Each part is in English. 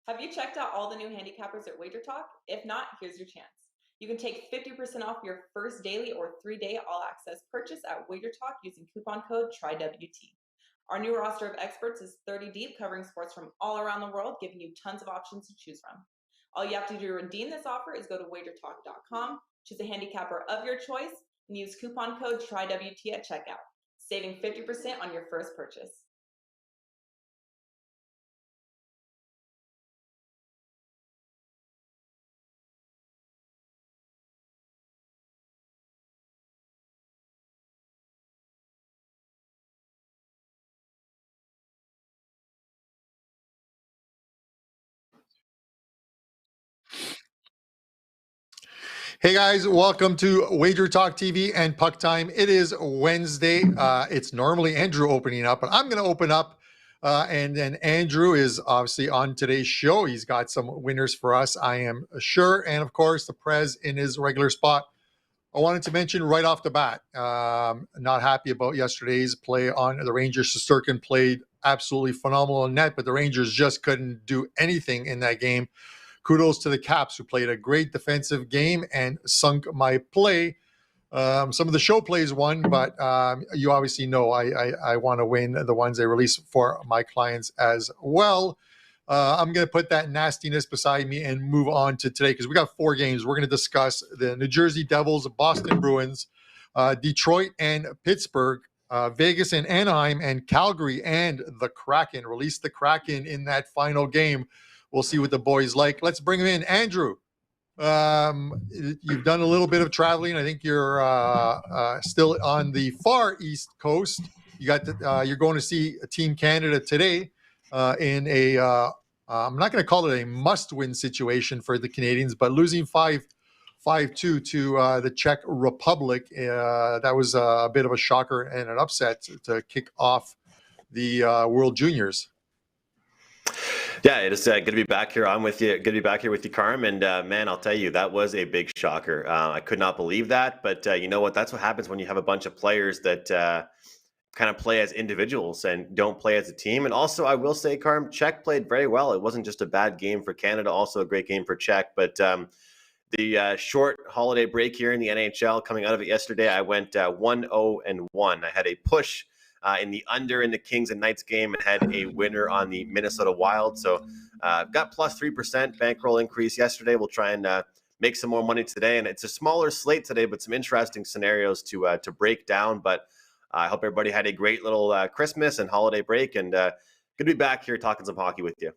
Have you checked out all the new handicappers at Wager Talk? If not, here's your chance. You can take 50% off your first daily or 3-day all-access purchase at Wager Talk using coupon code TRYWT. Our new roster of experts is 30 deep, covering sports from all around the world, giving you tons of options to choose from. All you have to do to redeem this offer is go to wagertalk.com, choose a handicapper of your choice, and use coupon code TRYWT at checkout, saving 50% on your first purchase. Hey guys, welcome to Wager Talk TV and Puck Time. It is Wednesday. It's normally Andrew opening up, but I'm going to open up. And then Andrew is obviously on today's show. He's got some winners for us, I am sure. And of course, the Prez in his regular spot. I wanted to mention right off the bat, not happy about yesterday's play on the Rangers. Shesterkin played absolutely phenomenal in net, but the Rangers just couldn't do anything in that game. Kudos to the Caps, who played a great defensive game and sunk my play. Some of the show plays won, but you obviously know I want to win the ones I release for my clients as well. I'm going to put that nastiness beside me and move on to today because we got 4 games. We're going to discuss the New Jersey Devils, Boston Bruins, Detroit and Pittsburgh, Vegas and Anaheim, and Calgary and the Kraken. Release the Kraken in that final game. We'll see what the boys like. Let's bring them in. Andrew, you've done a little bit of traveling. I think you're still on the far East Coast. You're going to see Team Canada today in a, I'm not going to call it a must-win situation for the Canadians, but losing 5-2 to the Czech Republic. That was a bit of a shocker and an upset to kick off the World Juniors. Yeah, it is good to be back here. I'm with you. Good to be back here with you, Carm. And man, I'll tell you, that was a big shocker. I could not believe that. But you know what? That's what happens when you have a bunch of players that kind of play as individuals and don't play as a team. And also, I will say, Carm, Czech played very well. It wasn't just a bad game for Canada, also a great game for Czech. But the short holiday break here in the NHL, coming out of it yesterday, I went 1-0-1. I had a push in the under in the Kings and Knights game and had a winner on the Minnesota Wild. So got plus 3% bankroll increase yesterday. We'll try and make some more money today. And it's a smaller slate today, but some interesting scenarios to break down. But I hope everybody had a great little Christmas and holiday break. And good to be back here talking some hockey with you.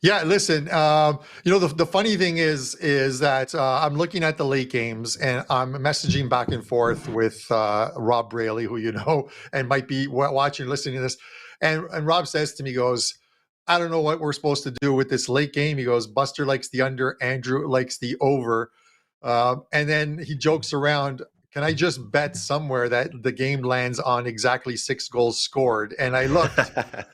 Yeah, listen, the funny thing is that I'm looking at the late games and I'm messaging back and forth with Rob Braley, who you know, and might be watching, listening to this. And Rob says to me, he goes, I don't know what we're supposed to do with this late game. He goes, Buster likes the under, Andrew likes the over. And then he jokes around, can I just bet somewhere that the game lands on exactly 6 goals scored? And I looked,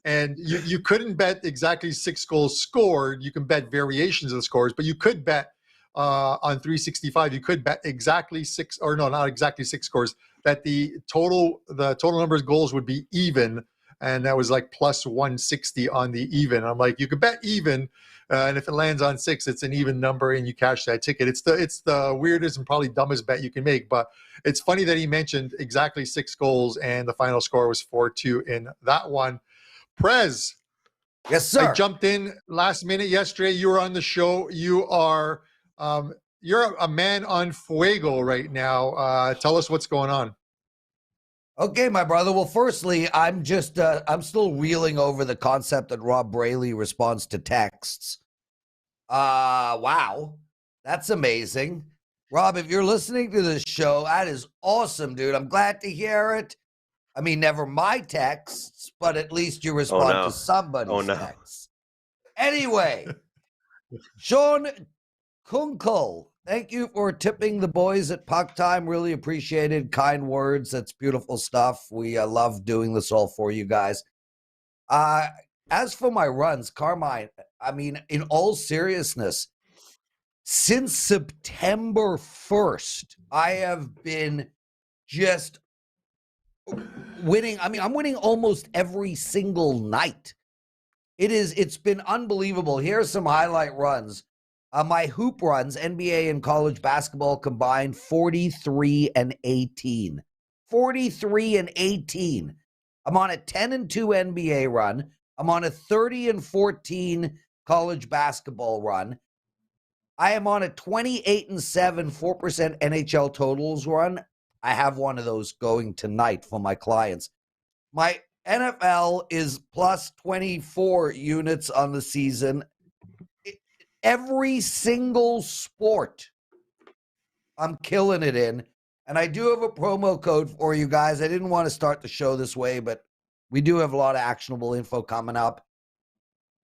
and you couldn't bet exactly 6 goals scored. You can bet variations of the scores, but you could bet on 365. You could bet exactly 6, or no, not exactly 6 scores. That the total number of goals would be even, and that was like plus 160 on the even. I'm like, you could bet even. And if it lands on 6, it's an even number, and you cash that ticket. It's the weirdest and probably dumbest bet you can make. But it's funny that he mentioned exactly 6 goals, and the final score was 4-2 in that one. Prez, yes, sir. I jumped in last minute yesterday. You were on the show. You are you're a man on fuego right now. Tell us what's going on. Okay, my brother. Well, firstly, I'm still reeling over the concept that Rob Braley responds to texts. Wow. That's amazing. Rob, if you're listening to this show, that is awesome, dude. I'm glad to hear it. I mean, never my texts, but at least you respond to somebody's texts. Anyway, Sean Kunkel, thank you for tipping the boys at Puck Time. Really appreciated. Kind words. That's beautiful stuff. We love doing this all for you guys. As for my runs, Carmine, I mean, in all seriousness, since September 1st, I have been just winning. I mean, I'm winning almost every single night. It's been unbelievable. Here's some highlight runs. My hoop runs, NBA and college basketball combined, 43-18. 43-18. I'm on a 10-2 NBA run. I'm on a 30-14 college basketball run. I am on a 28-7 4% NHL totals run. I have one of those going tonight for my clients. My NFL is plus 24 units on the season. Every single sport I'm killing it in. And I do have a promo code for you guys. I didn't want to start the show this way, but we do have a lot of actionable info coming up.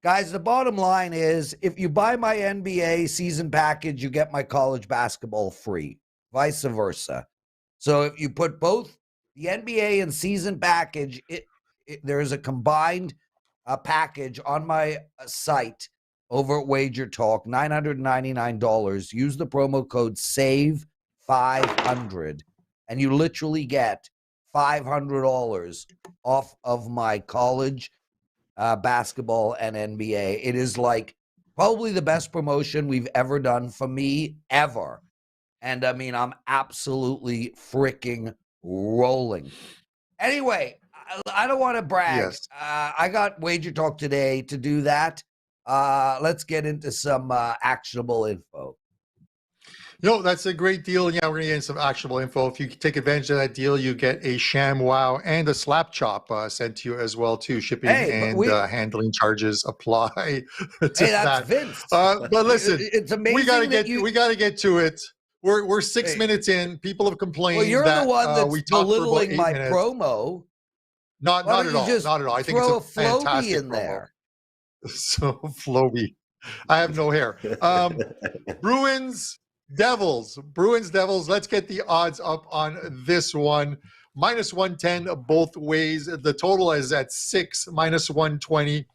Guys, the bottom line is if you buy my NBA season package, you get my college basketball free, vice versa. So if you put both the NBA and season package, there is a combined package on my site over at Wager Talk, $999. Use the promo code SAVE500, and you literally get $500 off of my college basketball and NBA. It is like probably the best promotion we've ever done for me, ever. And I mean, I'm absolutely freaking rolling. Anyway, I don't want to brag. Yes. I got Wager Talk today to do that. Let's get into some actionable info. That's a great deal. Yeah, we're going to get into some actionable info. If you take advantage of that deal, you get a Sham Wow and a Slap Chop sent to you as well, too. Shipping and handling charges apply to that's Vince. But listen, it's amazing. We got to get to it. We're 6 minutes in. People have complained. Well, you're the one that's belittling my minutes. Promo. Not at all. Not at all. I think it's a fantastic in there. So Floby, I have no hair. Bruins Devils. Let's get the odds up on this one. -110 both ways. The total is at 6, -120.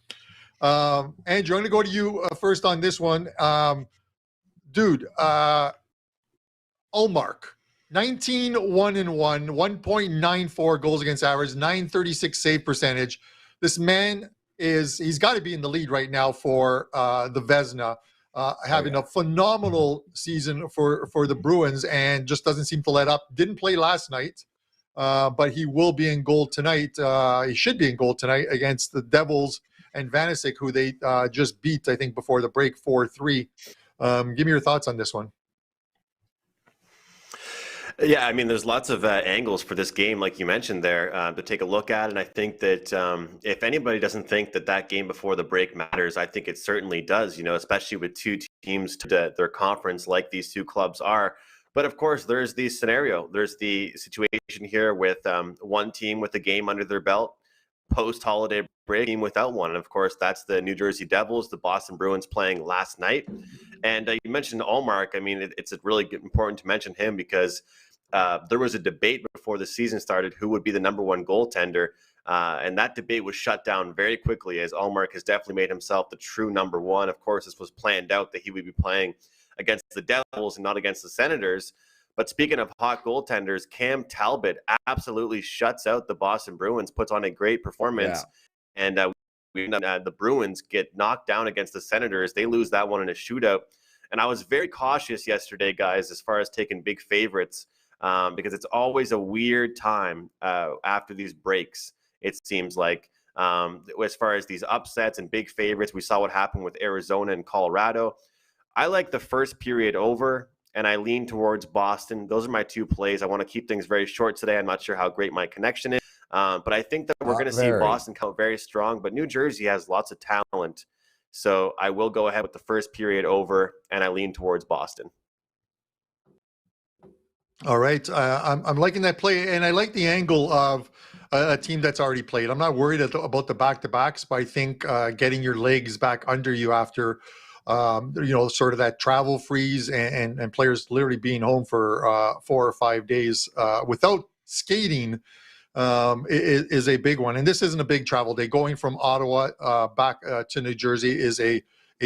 Andrew, I'm going to go to you first on this one. Dude, Ullmark, 19-1-1, 1.94 goals against average, 936 save percentage. This man he's got to be in the lead right now for the Vezina, having a phenomenal season for the Bruins and just doesn't seem to let up. Didn't play last night, but he will be in goal tonight. He should be in goal tonight against the Devils and Vanacek, who they just beat, I think, before the break 4-3. Give me your thoughts on this one. Yeah, I mean, there's lots of angles for this game, like you mentioned there, to take a look at. And I think that if anybody doesn't think that game before the break matters, I think it certainly does, especially with two teams to their conference like these two clubs are. But of course, there's the scenario. There's the situation here with one team with a game under their belt, post-holiday break, team without one. And of course, that's the New Jersey Devils, the Boston Bruins playing last night. And you mentioned Ullmark. I mean, it's really important to mention him because there was a debate before the season started who would be the number one goaltender, and that debate was shut down very quickly as Ullmark has definitely made himself the true number one. Of course, this was planned out that he would be playing against the Devils and not against the Senators. But speaking of hot goaltenders, Cam Talbot absolutely shuts out the Boston Bruins, puts on a great performance, and the Bruins get knocked down against the Senators. They lose that one in a shootout. And I was very cautious yesterday, guys, as far as taking big favorites. Because it's always a weird time after these breaks, it seems like. As far as these upsets and big favorites, we saw what happened with Arizona and Colorado. I like the first period over, and I lean towards Boston. Those are my two plays. I want to keep things very short today. I'm not sure how great my connection is, but I think that we're going to see Boston come very strong. But New Jersey has lots of talent, so I will go ahead with the first period over, and I lean towards Boston. All right. I'm liking that play, and I like the angle of a team that's already played. I'm not worried about the back-to-backs, but I think getting your legs back under you after, sort of that travel freeze and players literally being home for 4 or 5 days without skating is a big one. And this isn't a big travel day. Going from Ottawa back to New Jersey is a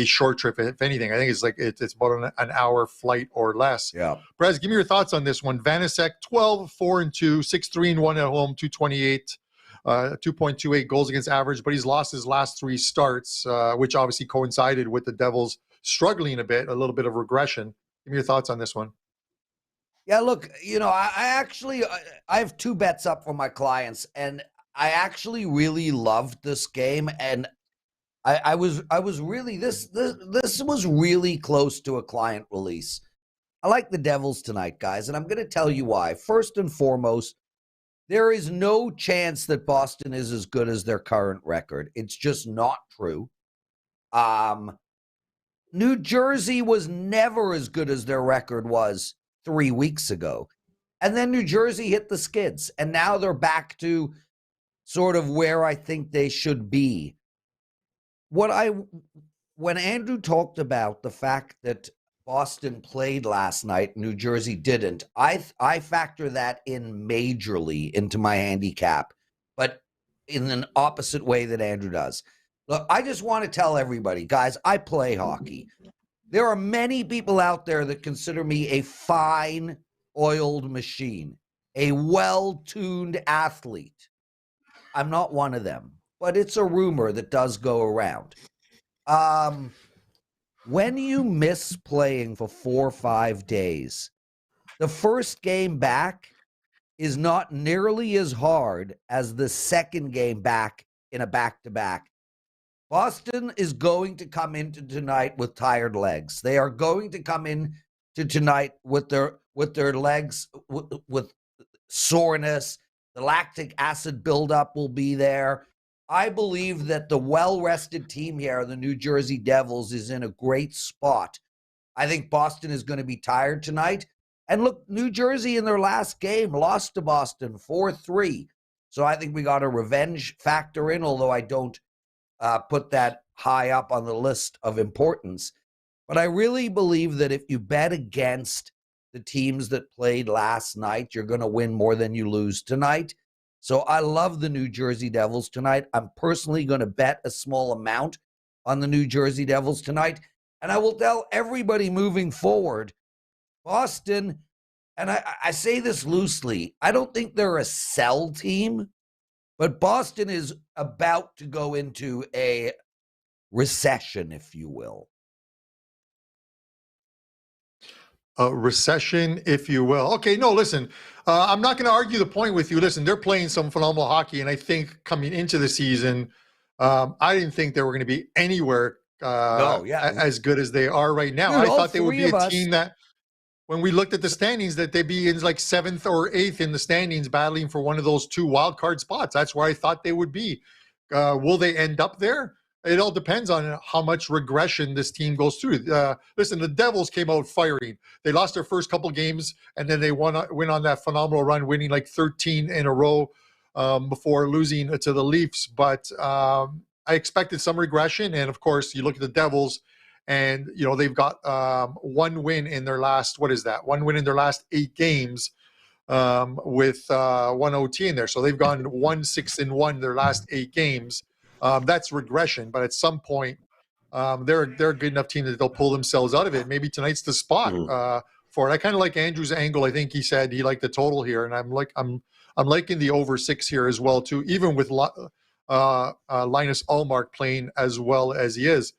short trip. If anything, I think it's about an hour flight or less. Yeah. Prez, give me your thoughts on this one. Vanacek, 12-4-2, 6-3-1 at home, 228 2.28 goals against average, but he's lost his last 3 starts, which obviously coincided with the Devils struggling a little bit of regression. Give me your thoughts on this one. Yeah, look, I have 2 bets up for my clients, and I actually really loved this game, and I was really this was really close to a client release. I like the Devils tonight, guys, and I'm going to tell you why. First and foremost, there is no chance that Boston is as good as their current record. It's just not true. New Jersey was never as good as their record was 3 weeks ago. And then New Jersey hit the skids, and now they're back to sort of where I think they should be. When Andrew talked about the fact that Boston played last night, New Jersey didn't, I factor that in majorly into my handicap, but in an opposite way that Andrew does. Look, I just want to tell everybody, guys, I play hockey. There are many people out there that consider me a fine oiled machine, a well-tuned athlete. I'm not one of them, but it's a rumor that does go around. When you miss playing for 4 or 5 days, the first game back is not nearly as hard as the second game back in a back-to-back. Boston is going to come into tonight with tired legs. They are going to come into tonight with their legs with soreness. The lactic acid buildup will be there. I believe that the well-rested team here, the New Jersey Devils, is in a great spot. I think Boston is going to be tired tonight. And look, New Jersey in their last game lost to Boston 4-3. So I think we got a revenge factor in, although I don't put that high up on the list of importance. But I really believe that if you bet against the teams that played last night, you're going to win more than you lose tonight. So I love the New Jersey Devils tonight. I'm personally going to bet a small amount on the New Jersey Devils tonight. And I will tell everybody moving forward, Boston, and I say this loosely, I don't think they're a sell team, but Boston is about to go into a recession, if you will. A recession, if you will. Okay, no, listen, I'm not going to argue the point with you. Listen, they're playing some phenomenal hockey, and I think coming into the season, I didn't think they were going to be anywhere as good as they are right now. Dude, I thought they would be a team that, when we looked at the standings, that they'd be in like 7th or 8th in the standings, battling for one of those 2 wild card spots. That's where I thought they would be. Will they end up there? It all depends on how much regression this team goes through. Listen, the Devils came out firing. They lost their first couple games, and then they went on that phenomenal run, winning like 13 in a row before losing to the Leafs. But I expected some regression, and of course, you look at the Devils, and they've got 1 win in their last 1 win in their last 8 games with 1 OT in there. So they've gone 1-6-1 their last 8 games. That's regression, but at some point, they're a good enough team that they'll pull themselves out of it. Maybe tonight's the spot for it. I kind of like Andrew's angle. I think he said he liked the total here, and I'm liking the over 6 here as well too. Even with Linus Ullmark playing as well as he is,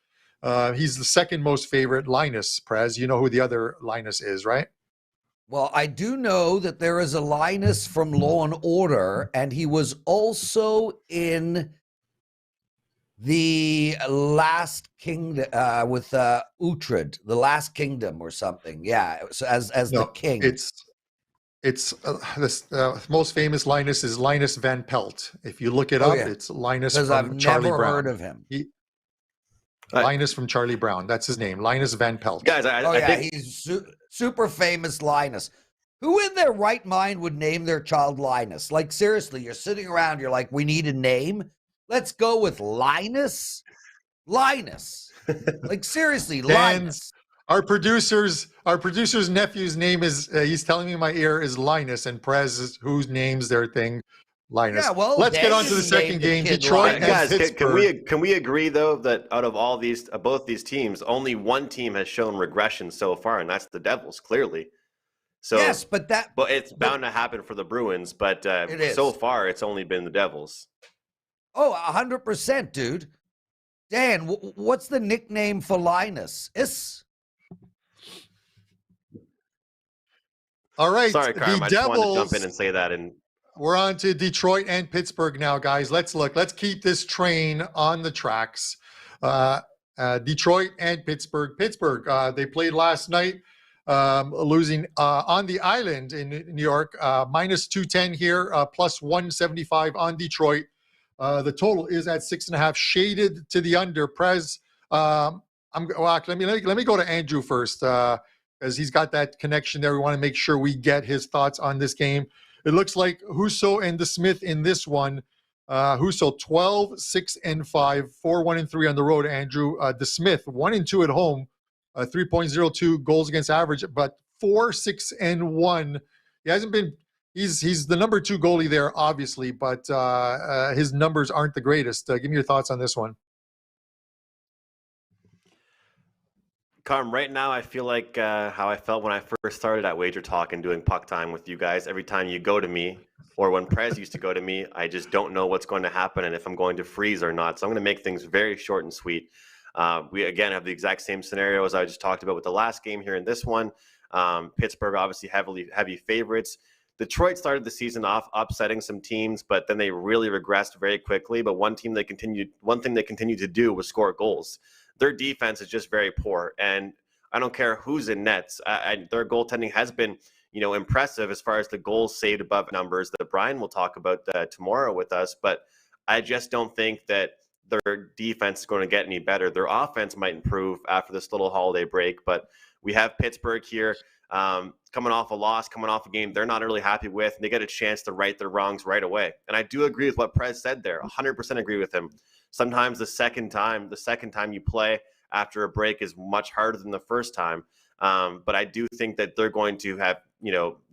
he's the second most favorite Linus. Prez, you know who the other Linus is, right? Well, I do know that there is a Linus from Law and Order, and he was also in the Last Kingdom with Uhtred, the Last Kingdom or something. Yeah, as the king. It's this most famous Linus is Linus Van Pelt. If you look it up, it's Linus from I've Charlie never Brown. heard of him. Linus from Charlie Brown. That's his name. Linus Van Pelt. Guys, I think he's super famous Linus. Who in their right mind would name their child Linus? Like, seriously, you're sitting around, you're like, we need a name. Let's go with Linus. Linus. Like, seriously, Linus. Our producer's nephew's name is, he's telling me in my ear, is Linus, and Prez, whose names their thing, Linus. Yeah, well, let's get on to the second game. Detroit and Pittsburgh. Can we agree, though, that out of all these, both these teams, only one team has shown regression so far, and that's the Devils, clearly. So yes, but it's bound to happen for the Bruins. But so far, it's only been the Devils. Oh, 100%, dude. Dan, what's the nickname for Linus? All right. Sorry, Carm. I just wanted to jump in and say that. And we're on to Detroit and Pittsburgh now, guys. Let's keep this train on the tracks. Detroit and Pittsburgh. Pittsburgh, they played last night, losing on the island in New York, minus 210 here, plus 175 on Detroit. The total is at 6.5, shaded to the under. Prez, let me go to Andrew first, because he's got that connection there. We want to make sure we get his thoughts on this game. It looks like Husso and DeSmith in this one. Husso 12, 6 and 5, 4, 1 and 3 on the road. Andrew, DeSmith 1 and 2 at home, 3.02 goals against average, but 4, 6 and 1. He hasn't been. He's the number 2 goalie there, obviously, but his numbers aren't the greatest. Give me your thoughts on this one. Carm, right now I feel like how I felt when I first started at Wager Talk and doing puck time with you guys. Every time you go to me, or when Prez used to go to me, I just don't know what's going to happen and if I'm going to freeze or not. So I'm going to make things very short and sweet. We, again, have the exact same scenario as I just talked about with the last game here in this one. Pittsburgh, obviously heavy favorites. Detroit started the season off upsetting some teams, but then they really regressed very quickly. But one thing they continued to do was score goals. Their defense is just very poor, and I don't care who's in nets. Their goaltending has been, impressive as far as the goals saved above numbers that Brian will talk about tomorrow with us. But I just don't think that their defense is going to get any better. Their offense might improve after this little holiday break, but we have Pittsburgh here coming off a loss, coming off a game they're not really happy with, and they get a chance to right their wrongs right away. And I do agree with what Prez said there. 100% agree with him. Sometimes the second time you play after a break is much harder than the first time. But I do think that they're going to have,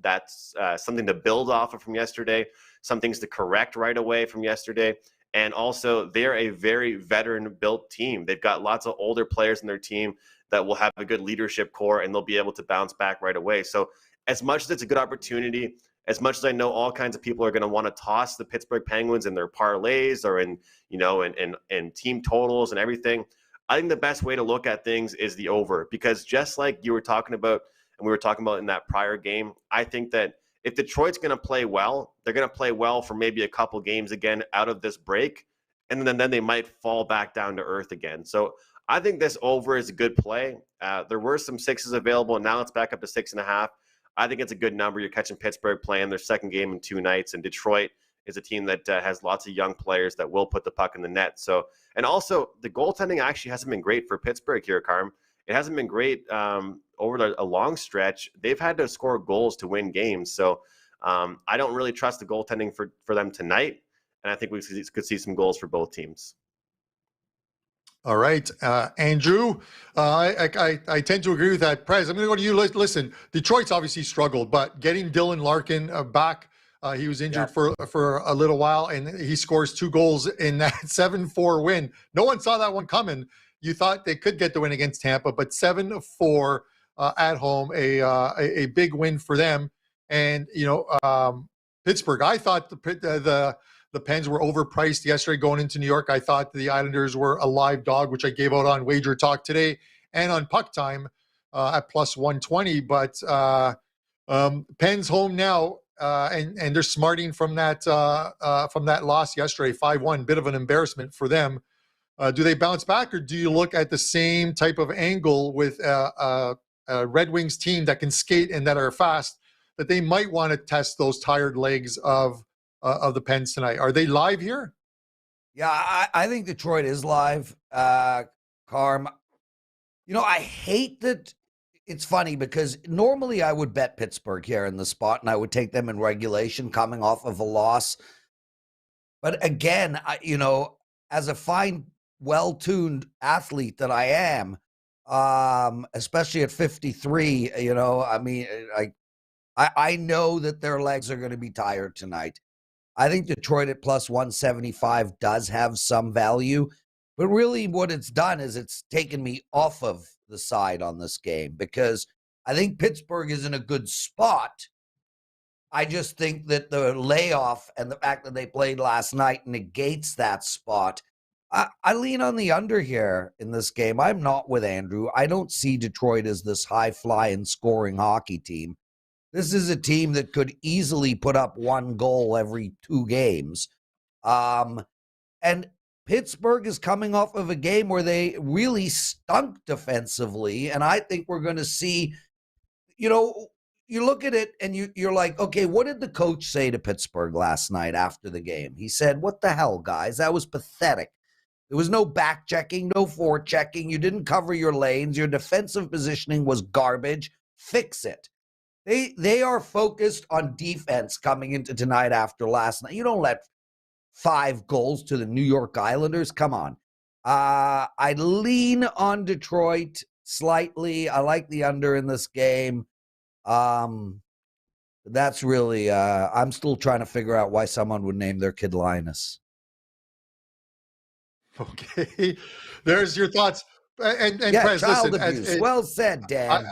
that's something to build off of from yesterday, some things to correct right away from yesterday. And also, they're a very veteran-built team. They've got lots of older players in their team that will have a good leadership core, and they'll be able to bounce back right away. So as much as it's a good opportunity, as much as I know all kinds of people are going to want to toss the Pittsburgh Penguins in their parlays or in team totals and everything, I think the best way to look at things is the over, because just like you were talking about and we were talking about in that prior game, I think that if Detroit's going to play well, they're going to play well for maybe a couple games again out of this break, and then they might fall back down to earth again. So I think this over is a good play. There were some 6s available, and now it's back up to 6.5. I think it's a good number. You're catching Pittsburgh playing their second game in 2 nights, and Detroit is a team that has lots of young players that will put the puck in the net. So, and also the goaltending actually hasn't been great for Pittsburgh here, Carm. It hasn't been great over a long stretch. They've had to score goals to win games. So I don't really trust the goaltending for them tonight, and I think we could see some goals for both teams. All right, Andrew, I tend to agree with that. Prez, I'm going to go to you. Listen, Detroit's obviously struggled, but getting Dylan Larkin back, he was injured for a little while, and he scores 2 goals in that 7-4 win. No one saw that one coming. You thought they could get the win against Tampa, but 7-4 at home, a big win for them. And Pittsburgh, I thought the Pens were overpriced yesterday going into New York. I thought the Islanders were a live dog, which I gave out on Wager Talk today and on Puck Time at plus 120. But Pens home now, and they're smarting from that loss yesterday, 5-1. Bit of an embarrassment for them. Do they bounce back, or do you look at the same type of angle with a Red Wings team that can skate and that are fast, that they might want to test those tired legs of the Pens tonight? Are they live here? Yeah, I think Detroit is live. Carm, I hate that. It's funny because normally I would bet Pittsburgh here in the spot, and I would take them in regulation coming off of a loss. But again, as a fine, well-tuned athlete that I am, especially at 53, I know that their legs are going to be tired tonight. I think Detroit at plus 175 does have some value, but really what it's done is it's taken me off of the side on this game, because I think Pittsburgh is in a good spot. I just think that the layoff and the fact that they played last night negates that spot. I lean on the under here in this game. I'm not with Andrew. I don't see Detroit as this high-flying scoring hockey team. This is a team that could easily put up one goal every 2 games. And Pittsburgh is coming off of a game where they really stunk defensively, and I think we're going to see, you look at it and you're like, okay, what did the coach say to Pittsburgh last night after the game? He said, what the hell, guys? That was pathetic. There was no back checking, no forechecking. You didn't cover your lanes. Your defensive positioning was garbage. Fix it. They are focused on defense coming into tonight after last night. You don't let 5 goals to the New York Islanders. Come on. I lean on Detroit slightly. I like the under in this game. That's really, I'm still trying to figure out why someone would name their kid Linus. Okay, there's your thoughts. And yeah, Prez, child listen, abuse. Well said, Dan.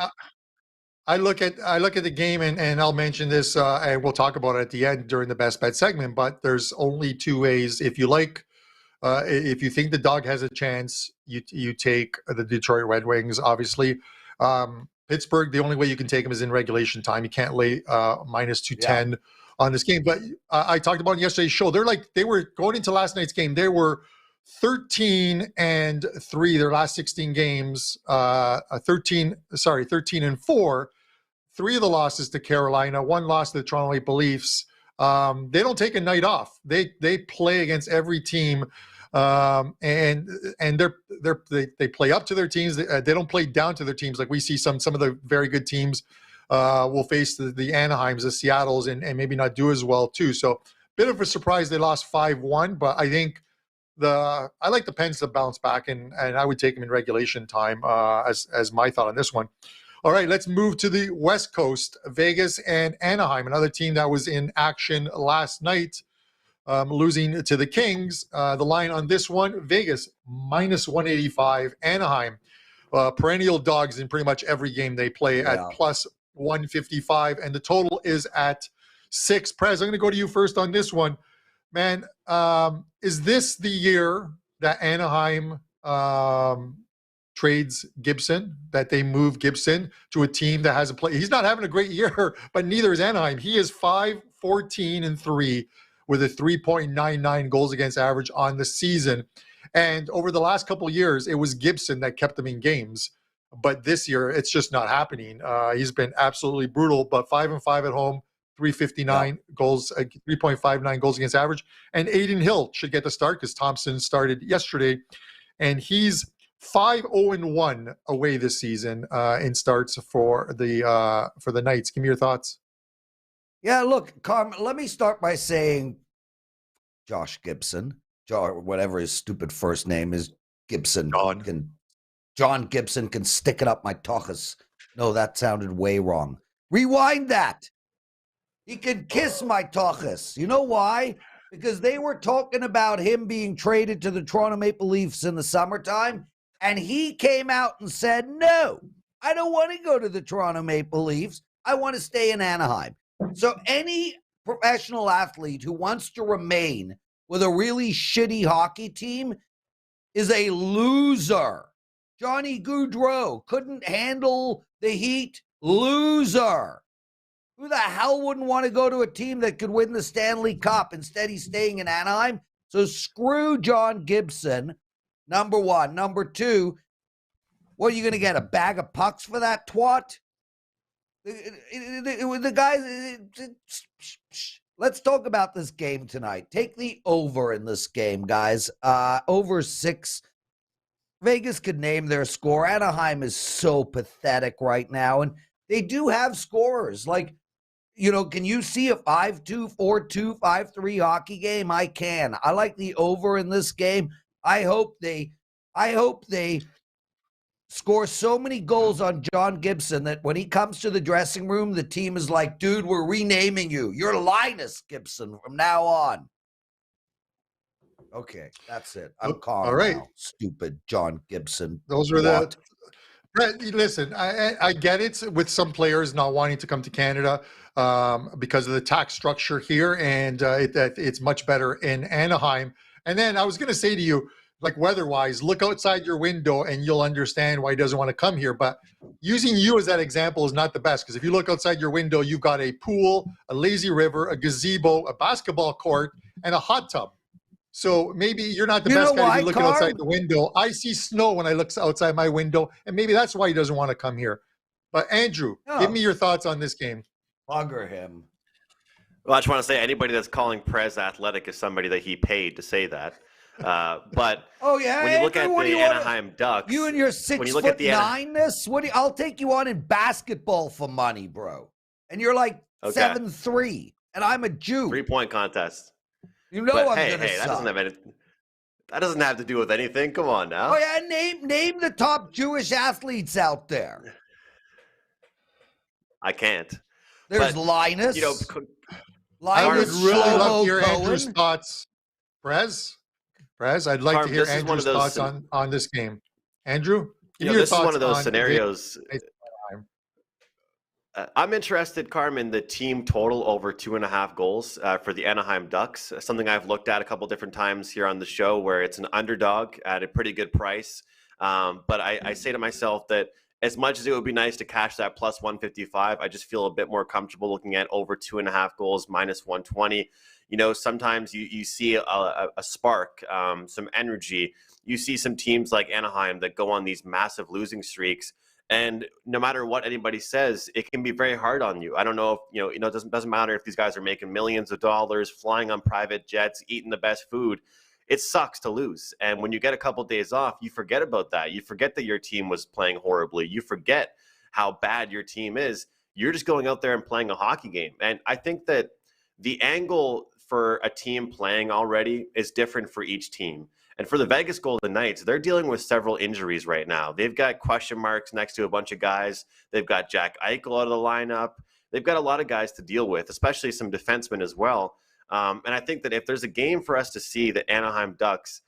I look at the game, and I'll mention this, and we'll talk about it at the end during the best bet segment. But there's only 2 ways. If you think the dog has a chance, you take the Detroit Red Wings. Obviously, Pittsburgh, the only way you can take them is in regulation time. You can't lay minus 210 on this game. But I talked about it in yesterday's show. They were going into last night's game. They were 13-3 their last 16 games. 13-4. 3 of the losses to Carolina, 1 loss to the Toronto Maple Leafs. They don't take a night off. They play against every team, and they play up to their teams. They don't play down to their teams like we see some of the very good teams will face the Anaheims, the Seattles, and maybe not do as well too. So bit of a surprise they lost 5-1, but I think I like the Pens to bounce back, and I would take them in regulation time as my thought on this one. All right, let's move to the West Coast. Vegas and Anaheim, another team that was in action last night, losing to the Kings. The line on this one, Vegas minus 185. Anaheim, perennial dogs in pretty much every game they play at plus 155. And the total is at 6. Prez, I'm going to go to you first on this one. Man, is this the year that Anaheim trades Gibson, that they move Gibson to a team that has a play? He's not having a great year, but neither is Anaheim. He is 5-14-3 with a 3.99 goals against average on the season. And over the last couple of years, it was Gibson that kept them in games. But this year, it's just not happening. He's been absolutely brutal, but 5-5 at home, 359 goals, 3.59 goals against average. And Aiden Hill should get the start because Thompson started yesterday. And he's 5-0-1 away this season in starts for the Knights. Give me your thoughts. Yeah, look, Carmen, let me start by saying Josh Gibson, whatever his stupid first name is, Gibson. John Gibson can stick it up my tuchus. No, that sounded way wrong. Rewind that. He can kiss my tuchus. You know why? Because they were talking about him being traded to the Toronto Maple Leafs in the summertime, and he came out and said, no, I don't want to go to the Toronto Maple Leafs. I want to stay in Anaheim. So any professional athlete who wants to remain with a really shitty hockey team is a loser. Johnny Gaudreau couldn't handle the heat. Loser. Who the hell wouldn't want to go to a team that could win the Stanley Cup? Instead, he's staying in Anaheim. So screw John Gibson, number one. Number two, what, are you going to get a bag of pucks for that twat? The guys, let's talk about this game tonight. Take the over in this game, guys. Over 6. Vegas could name their score. Anaheim is so pathetic right now. And they do have scorers. Like, can you see a 5-2, 4-2, 5-3 hockey game? I can. I like the over in this game. I hope they score so many goals on John Gibson that when he comes to the dressing room, the team is like, dude, we're renaming you. You're Linus Gibson from now on. Okay, that's it. I'm calm all right now. Stupid John Gibson. Those were the Listen, I get it with some players not wanting to come to Canada because of the tax structure here, and it's much better in Anaheim. And then I was going to say to you, like weather-wise, look outside your window and you'll understand why he doesn't want to come here. But using you as that example is not the best, because if you look outside your window, you've got a pool, a lazy river, a gazebo, a basketball court, and a hot tub. So maybe you're not the best guy if you look outside the window. I see snow when I look outside my window, and maybe that's why he doesn't want to come here. But Andrew, give me your thoughts on this game. Bugger him. Well, I just want to say anybody that's calling Prez athletic is somebody that he paid to say that. But when you look at the Anaheim Ducks, you and your 6'9"ness, I'll take you on in basketball for money, bro. And you're like 7'3", and I'm a Jew. 3-point contest. You know I'm gonna suck. That doesn't have to do with anything. Come on now. Oh yeah, name the top Jewish athletes out there. I can't. There's Linus. I would really love to hear Andrew's thoughts. Prez, I'd like to hear Andrew's thoughts on this game. Andrew, this is one of those scenarios. I'm interested, Carmen, the team total over 2.5 goals for the Anaheim Ducks. Something I've looked at a couple different times here on the show, where it's an underdog at a pretty good price. But I say to myself that as much as it would be nice to cash that plus 155, I just feel a bit more comfortable looking at over 2.5 goals minus 120. Sometimes you see a spark, some energy. You see some teams like Anaheim that go on these massive losing streaks. And no matter what anybody says, it can be very hard on you. I don't know if, it doesn't matter if these guys are making millions of dollars, flying on private jets, eating the best food. It sucks to lose. And when you get a couple of days off, you forget about that. You forget that your team was playing horribly. You forget how bad your team is. You're just going out there and playing a hockey game. And I think that the angle for a team playing already is different for each team. And for the Vegas Golden Knights, they're dealing with several injuries right now. They've got question marks next to a bunch of guys. They've got Jack Eichel out of the lineup. They've got a lot of guys to deal with, especially some defensemen as well. And I think that if there's a game for us to see the Anaheim Ducks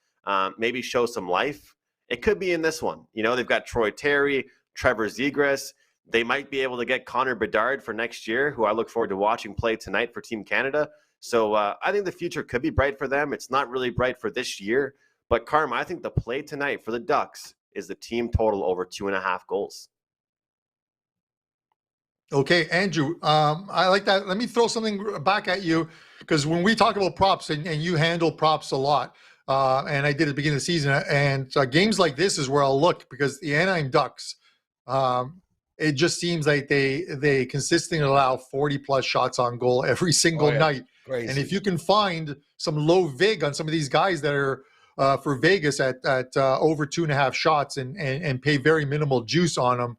maybe show some life, it could be in this one. They've got Troy Terry, Trevor Zegras. They might be able to get Connor Bedard for next year, who I look forward to watching play tonight for Team Canada. So I think the future could be bright for them. It's not really bright for this year. But, Carm, I think the play tonight for the Ducks is the team total over 2.5 goals. Okay, Andrew, I like that. Let me throw something back at you, because when we talk about props, and you handle props a lot, and I did at the beginning of the season, and games like this is where I'll look, because the Anaheim Ducks, it just seems like they consistently allow 40-plus shots on goal every single night. Crazy. And if you can find some low vig on some of these guys that are for Vegas at over 2.5 shots and pay very minimal juice on them,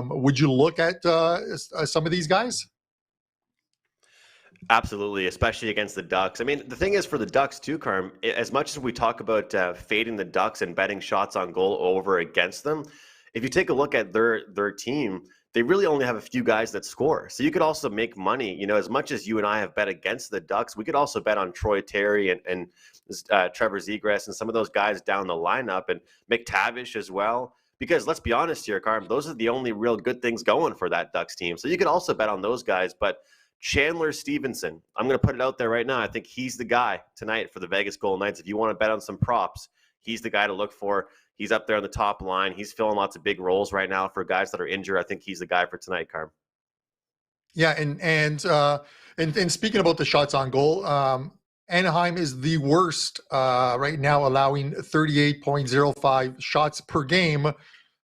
would you look at some of these guys? Absolutely, especially against the Ducks. I mean, the thing is for the Ducks too, Carm, as much as we talk about fading the Ducks and betting shots on goal over against them, if you take a look at their team, they really only have a few guys that score. So you could also make money, as much as you and I have bet against the Ducks, we could also bet on Troy Terry and Trevor Zegras and some of those guys down the lineup, and McTavish as well. Because let's be honest here, Carm, those are the only real good things going for that Ducks team. So you could also bet on those guys. But Chandler Stevenson, I'm going to put it out there right now. I think he's the guy tonight for the Vegas Golden Knights. If you want to bet on some props, he's the guy to look for. He's up there on the top line. He's filling lots of big roles right now for guys that are injured. I think he's the guy for tonight, Carm. Yeah, and speaking about the shots on goal, Anaheim is the worst right now, allowing 38.05 shots per game.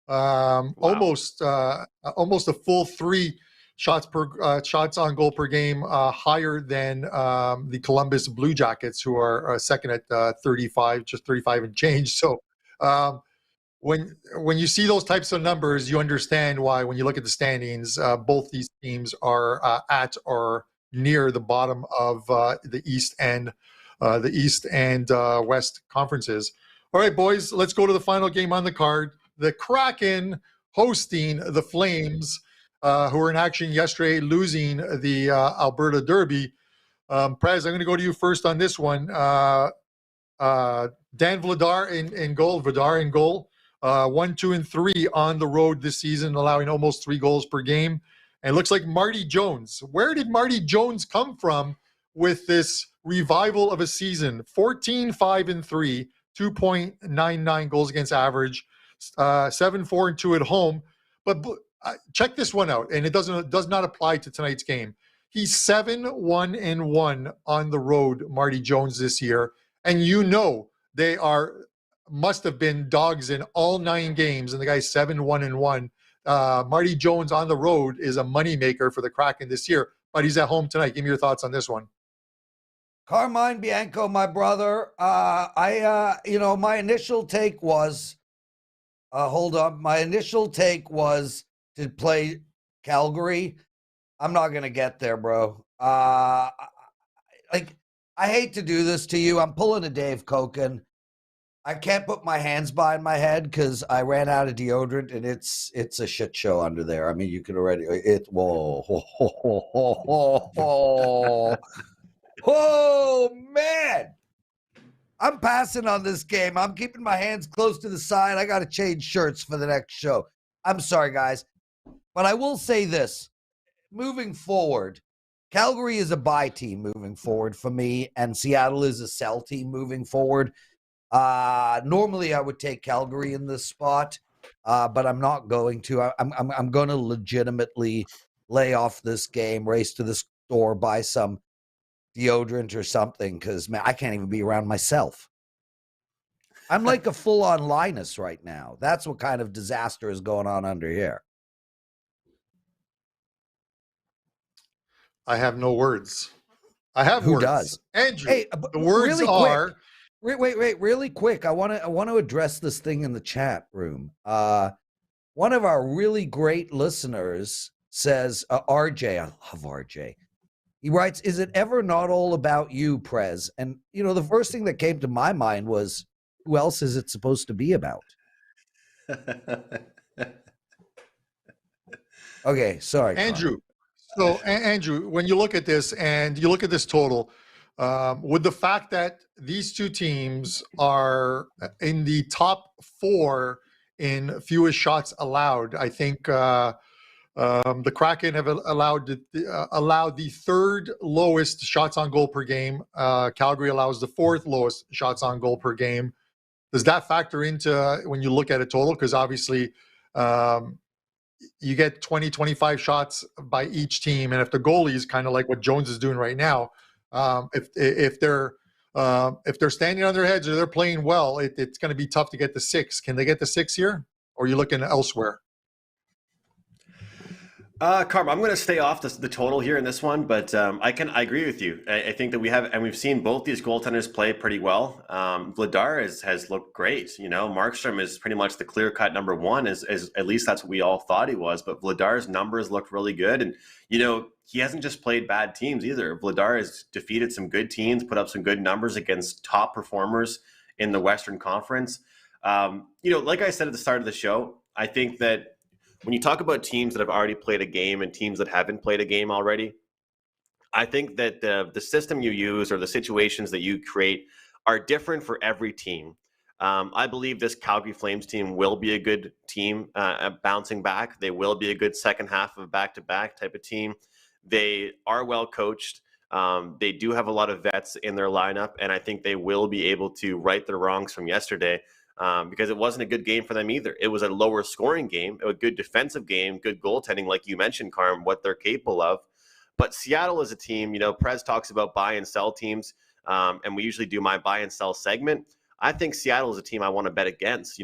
Wow. Almost a full 3 shots on goal per game, higher than the Columbus Blue Jackets, who are second at 35, just 35 and change. So when you see those types of numbers, you understand why, when you look at the standings, both these teams are at or near the bottom of the East and West conferences. All right, boys, let's go to the final game on the card. The Kraken hosting the Flames, who were in action yesterday, losing the Alberta Derby. Prez, I'm going to go to you first on this one. Dan Vladar in goal. 1, 2, and 3 on the road this season, allowing almost 3 goals per game. And it looks like Marty Jones. Where did Marty Jones come from with this revival of a season? 14, 5, and 3, 2.99 goals against average, 7, 4, and 2 at home. But check this one out, and it does not apply to tonight's game. He's 7, 1, and 1 on the road, Marty Jones, this year. And they must have been dogs in all 9 games, and the guy's 7, 1, and 1. Marty Jones on the road is a moneymaker for the Kraken this year, but he's at home tonight. Give me your thoughts on this one. Carmine Bianco, my brother. My initial take was, my initial take was to play Calgary. I'm not going to get there, bro. I hate to do this to you. I'm pulling a Dave Koken. I can't put my hands behind my head because I ran out of deodorant, and it's a shit show under there. I mean, you could already oh man, I'm passing on this game. I'm keeping my hands close to the side. I got to change shirts for the next show. I'm sorry, guys, but I will say this: moving forward, Calgary is a buy team moving forward for me, and Seattle is a sell team moving forward. Normally I would take Calgary in this spot, but I'm not going to. I'm going to legitimately lay off this game, race to the store, buy some deodorant or something, because man, I can't even be around myself. I'm like a full-on Linus right now. That's what kind of disaster is going on under here. I have no words. I have Who words. does? Andrew, hey, the words really are... Wait, really quick. I want to address this thing in the chat room. One of our really great listeners says, RJ, I love RJ. He writes, is it ever not all about you, Prez? And, the first thing that came to my mind was, who else is it supposed to be about? Okay, sorry, Andrew. So, Andrew, when you look at this and you look at this total, with the fact that these two teams are in the top 4 in fewest shots allowed, I think the Kraken have allowed the 3rd lowest shots on goal per game. Calgary allows the 4th lowest shots on goal per game. Does that factor into when you look at a total? Because obviously you get 20, 25 shots by each team. And if the goalie is kind of like what Jones is doing right now, if they're standing on their heads or they're playing well, it's going to be tough to get the 6. Can they get the 6 here? Or are you looking elsewhere? Carm, I'm going to stay off the total here in this one, but I agree with you. I think that we've seen both these goaltenders play pretty well. Vladar has looked great. Markstrom is pretty much the clear-cut number 1, as at least that's what we all thought he was. But Vladar's numbers looked really good, and he hasn't just played bad teams either. Vladar has defeated some good teams, put up some good numbers against top performers in the Western Conference. Like I said at the start of the show, I think that when you talk about teams that have already played a game and teams that haven't played a game already, I think that the system you use or the situations that you create are different for every team. I believe this Calgary Flames team will be a good team bouncing back. They will be a good second half of a back-to-back type of team. They are well coached. They do have a lot of vets in their lineup, and I think they will be able to right their wrongs from yesterday. Because it wasn't a good game for them either. It was a lower scoring game, a good defensive game, good goaltending, like you mentioned, Carm, what they're capable of. But Seattle is a team, Prez talks about buy and sell teams, and we usually do my buy and sell segment. I think Seattle is a team I want to bet against,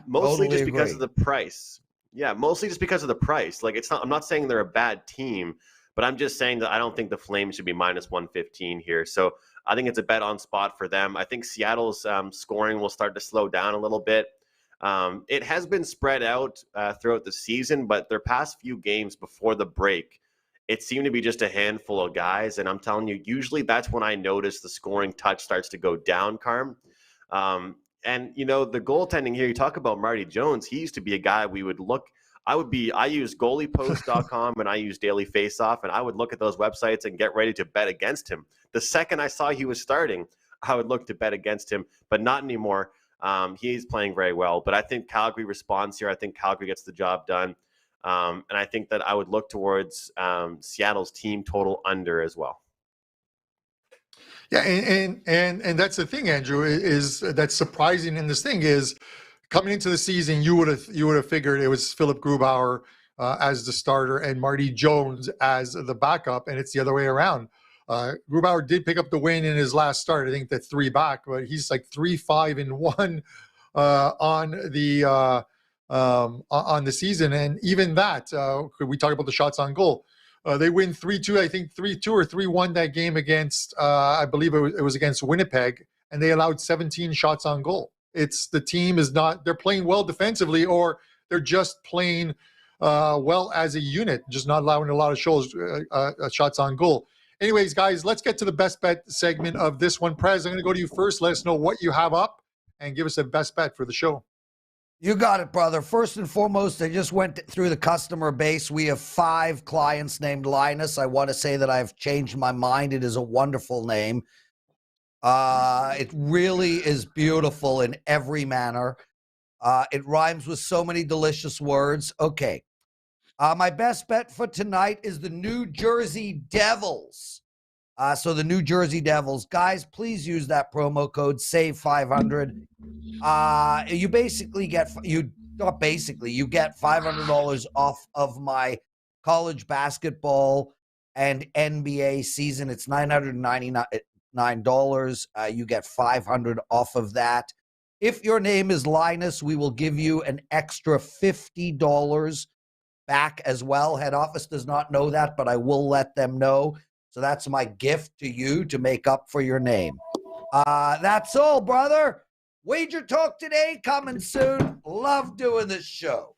mostly just because of the price. Yeah, mostly just because of the price. Like, I'm not saying they're a bad team, but I'm just saying that I don't think the Flames should be minus 115 here. So I think it's a bet on spot for them. I think Seattle's scoring will start to slow down a little bit. It has been spread out throughout the season, but their past few games before the break, it seemed to be just a handful of guys. And I'm telling you, usually that's when I notice the scoring touch starts to go down, Carm. And, the goaltending here, you talk about Marty Jones. He used to be a guy we would look. I use goaliepost.com and I use Daily Faceoff, and I would look at those websites and get ready to bet against him. The second I saw he was starting, I would look to bet against him, but not anymore. He's playing very well, but I think Calgary responds here. I think Calgary gets the job done. And I think that I would look towards Seattle's team total under as well. Yeah, and that's the thing, Andrew, is that's surprising in this thing is coming into the season, you would have figured it was Philip Grubauer as the starter and Marty Jones as the backup, and it's the other way around. Grubauer did pick up the win in his last start. I think the 3 back, but he's like 3-5-1 on the season, and even that, we talk about the shots on goal. They win 3-2, I think 3-2 or 3-1 that game against, I believe it was against Winnipeg, and they allowed 17 shots on goal. It's the team is not, they're playing well defensively, or they're just playing well as a unit, just not allowing a lot of shots on goal. Anyways, guys, let's get to the best bet segment of this one. Prez, I'm going to go to you first. Let us know what you have up and give us a best bet for the show. You got it, brother. First and foremost, I just went through the customer base. We have 5 clients named Linus. I want to say that I've changed my mind. It is a wonderful name. It really is beautiful in every manner. It rhymes with so many delicious words. Okay. My best bet for tonight is the New Jersey Devils. So the New Jersey Devils, guys, please use that promo code SAVE500. You basically get, you get $500 off of my college basketball and NBA season. It's $999. You get $500 off of that. If your name is Linus, we will give you an extra $50 back as well. Head office does not know that, but I will let them know. So that's my gift to you to make up for your name. That's all, brother. Wager Talk today, coming soon. Love doing this show.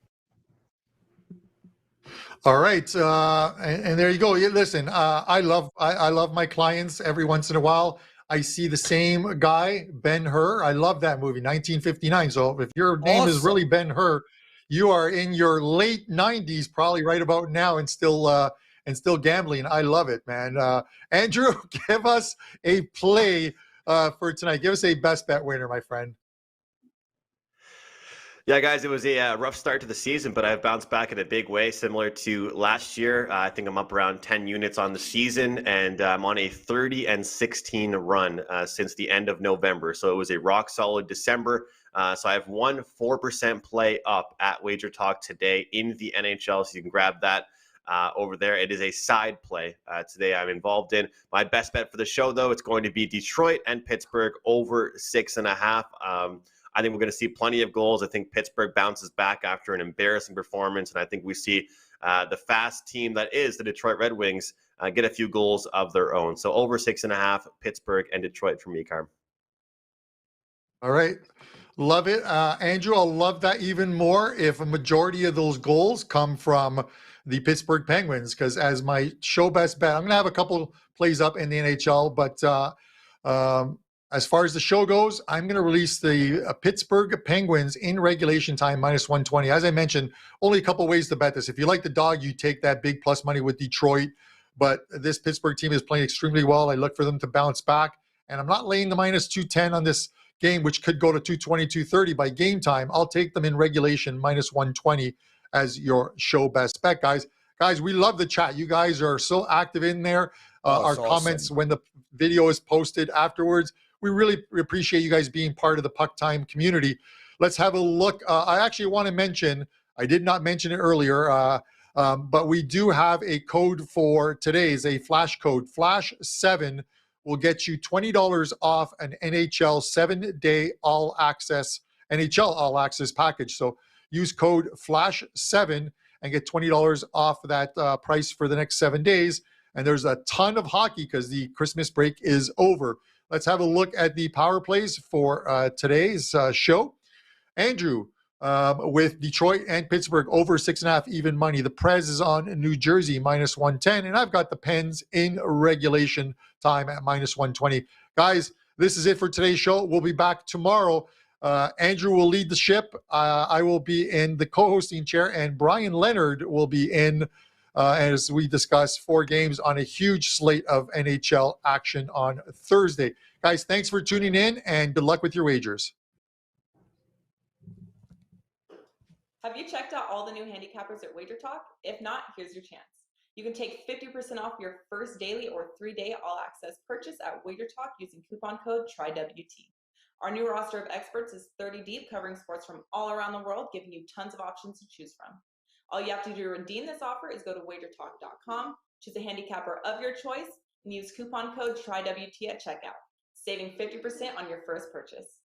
All right, and there you go. Listen, I love my clients. Every once in a while, I see the same guy, Ben-Hur. I love that movie, 1959. So if your name is really Ben-Hur, you are in your late 90s, probably right about now, and still gambling. I love it, man. Andrew, give us a play for tonight. Give us a best bet winner, my friend. Yeah, guys, it was a rough start to the season, but I've bounced back in a big way, similar to last year. I think I'm up around 10 units on the season, and I'm on a 30-16 run since the end of November. So it was a rock-solid December. So I have one 4% play up at Wager Talk today in the NHL, so you can grab that over there. It is a side play today I'm involved in. My best bet for the show, though, it's going to be Detroit and Pittsburgh over 6.5. I think we're going to see plenty of goals. I think Pittsburgh bounces back after an embarrassing performance, and I think we see the fast team that is the Detroit Red Wings get a few goals of their own. So over 6.5, Pittsburgh and Detroit for me, Carm. All right. Love it. Andrew, I'll love that even more if a majority of those goals come from the Pittsburgh Penguins, because as my show best bet, I'm going to have a couple plays up in the NHL, but as far as the show goes, I'm going to release the Pittsburgh Penguins in regulation time -120. As I mentioned, only a couple ways to bet this. If you like the dog, you take that big plus money with Detroit, but this Pittsburgh team is playing extremely well. I look for them to bounce back, and I'm not laying the -210 on this game, which could go to 220, 230 by game time. I'll take them in regulation -120 as your show best bet, guys. Guys, we love the chat. You guys are so active in there. Our comments when the video is posted afterwards. We really appreciate you guys being part of the Puck Time community. Let's have a look. I actually want to mention, I did not mention it earlier, but we do have a code for today's, a flash code. Flash 7 will get you $20 off an NHL 7-day all-access, NHL all-access package. So use code Flash 7 and get $20 off that price for the next 7 days. And there's a ton of hockey because the Christmas break is over. Let's have a look at the power plays for today's show. Andrew, with Detroit and Pittsburgh over 6.5 even money. The Prez is on New Jersey -110, and I've got the Pens in regulation time at -120. Guys, this is it for today's show. We'll be back tomorrow. Andrew will lead the ship. I will be in the co-hosting chair, and Brian Leonard will be in as we discuss 4 games on a huge slate of NHL action on Thursday. Guys, thanks for tuning in, and good luck with your wagers. Have you checked out all the new handicappers at Wager Talk? If not, here's your chance. You can take 50% off your first daily or 3-day all-access purchase at Wager Talk using coupon code TRYWT. Our new roster of experts is 30 deep, covering sports from all around the world, giving you tons of options to choose from. All you have to do to redeem this offer is go to wagertalk.com, choose a handicapper of your choice, and use coupon code TRYWT at checkout, saving 50% on your first purchase.